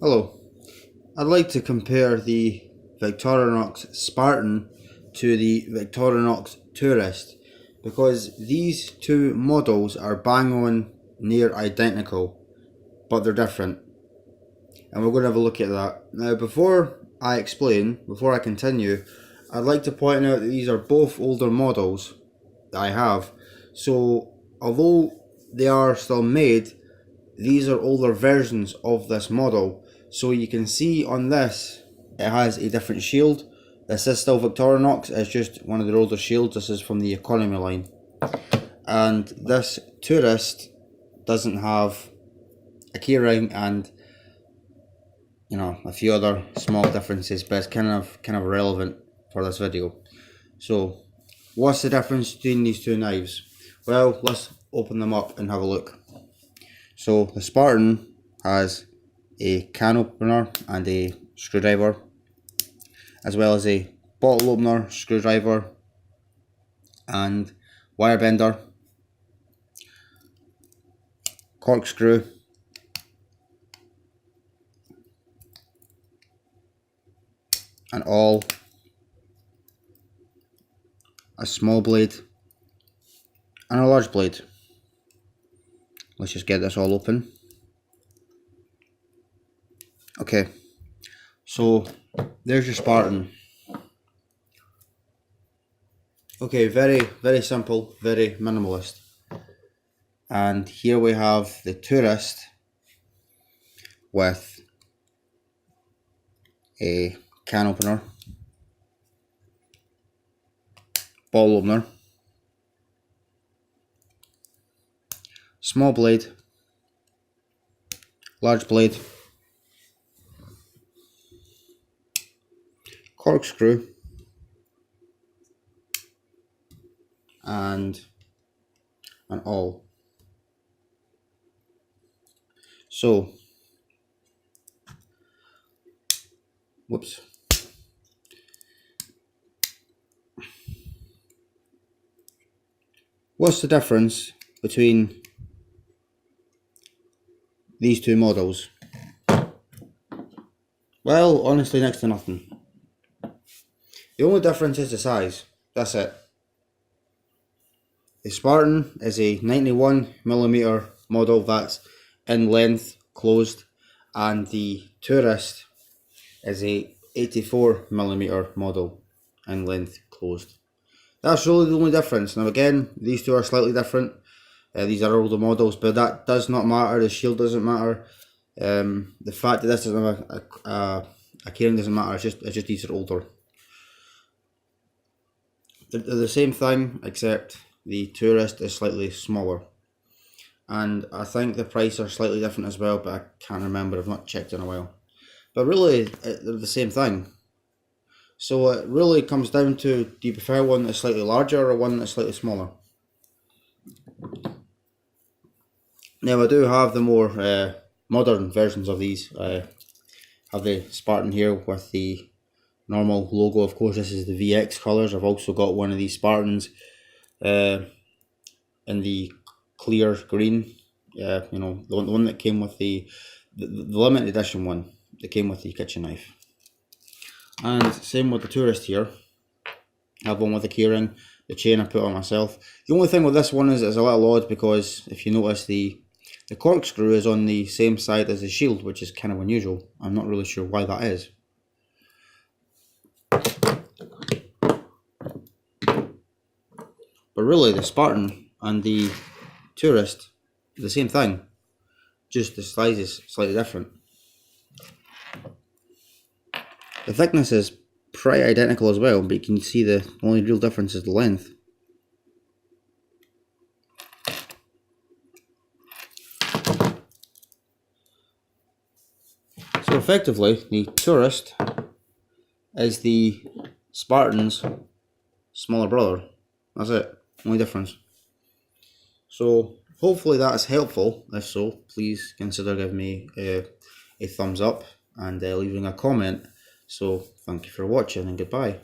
Hello, I'd like to compare the Victorinox Spartan to the Victorinox Tourist because these two models are bang on near identical, but they're different, and we're going to have a look at that. Now before I continue, I'd like to point out that these are both older models that I have, so although they are still made, these are older versions of this model. So you can see on this, it has a different shield. This is still Victorinox, it's just one of their older shields. This is from the economy line. And this Tourist doesn't have a keyring and, you know, a few other small differences, but it's kind of relevant for this video. So what's the difference between these two knives? Well, let's open them up and have a look. So the Spartan has a can opener and a screwdriver, as well as a bottle opener, screwdriver and wire bender, corkscrew, and all, a small blade and a large blade. Let's just get this all open. Okay, so there's your Spartan. Okay, very simple, very minimalist. And here we have the Tourist with a can opener, bottle opener, small blade, large blade, corkscrew, and an awl. So, whoops. What's the difference between these two models? Well, honestly, next to nothing. The only difference is the size. That's it. The Spartan is a 91mm model that's in length closed, and the Tourist is a 84mm model in length closed. That's really the only difference. Now again, these two are slightly different. These are older models, but that does not matter. The shield doesn't matter. The fact that this doesn't have a keyring doesn't matter. It's just these are older. They're the same thing, except the Tourist is slightly smaller, and I think the price are slightly different as well, but I can't remember. I've not checked in a while. But really, they're the same thing. So it really comes down to, do you prefer one that's slightly larger or one that's slightly smaller? Now I do have the more modern versions of these. I have the Spartan here with the normal logo. Of course, this is the VX colours. I've also got one of these Spartans in the clear green. You know, the one that came with the limited edition one that came with the kitchen knife. And same with the Tourist here. I have one with the keyring. The chain I put on myself. The only thing with this one is it's a little odd, because if you notice, the corkscrew is on the same side as the shield, which is kind of unusual. I'm not really sure why that is. But really, the Spartan and the Tourist, the same thing, just the size is slightly different. The thickness is pretty identical as well, but you can see the only real difference is the length. So effectively, the Tourist is the Spartan's smaller brother. That's it. Only difference. So hopefully that is helpful. If so, please consider giving me a thumbs up and leaving a comment. So thank you for watching, and goodbye.